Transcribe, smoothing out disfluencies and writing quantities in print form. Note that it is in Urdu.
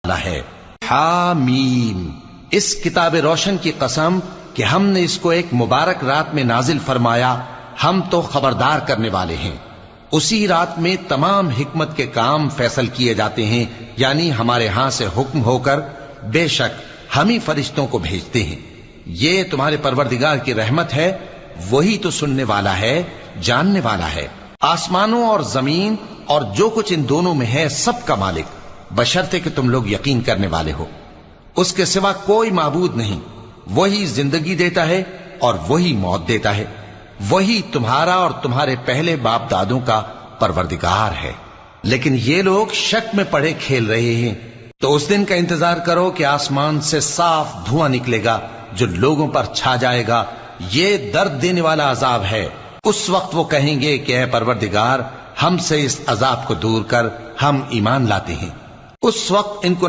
والا ہے۔ حامیم، اس کتاب روشن کی قسم کہ ہم نے اس کو ایک مبارک رات میں نازل فرمایا، ہم تو خبردار کرنے والے ہیں۔ اسی رات میں تمام حکمت کے کام فیصل کیے جاتے ہیں، یعنی ہمارے ہاں سے حکم ہو کر، بے شک ہم ہی فرشتوں کو بھیجتے ہیں۔ یہ تمہارے پروردگار کی رحمت ہے، وہی تو سننے والا ہے، جاننے والا ہے۔ آسمانوں اور زمین اور جو کچھ ان دونوں میں ہے سب کا مالک، بشرطے کہ تم لوگ یقین کرنے والے ہو۔ اس کے سوا کوئی معبود نہیں، وہی زندگی دیتا ہے اور وہی موت دیتا ہے، وہی تمہارا اور تمہارے پہلے باپ دادوں کا پروردگار ہے۔ لیکن یہ لوگ شک میں پڑے کھیل رہے ہیں۔ تو اس دن کا انتظار کرو کہ آسمان سے صاف دھواں نکلے گا جو لوگوں پر چھا جائے گا، یہ درد دینے والا عذاب ہے۔ اس وقت وہ کہیں گے کہ اے پروردگار، ہم سے اس عذاب کو دور کر، ہم ایمان لاتے ہیں۔ اس وقت ان کو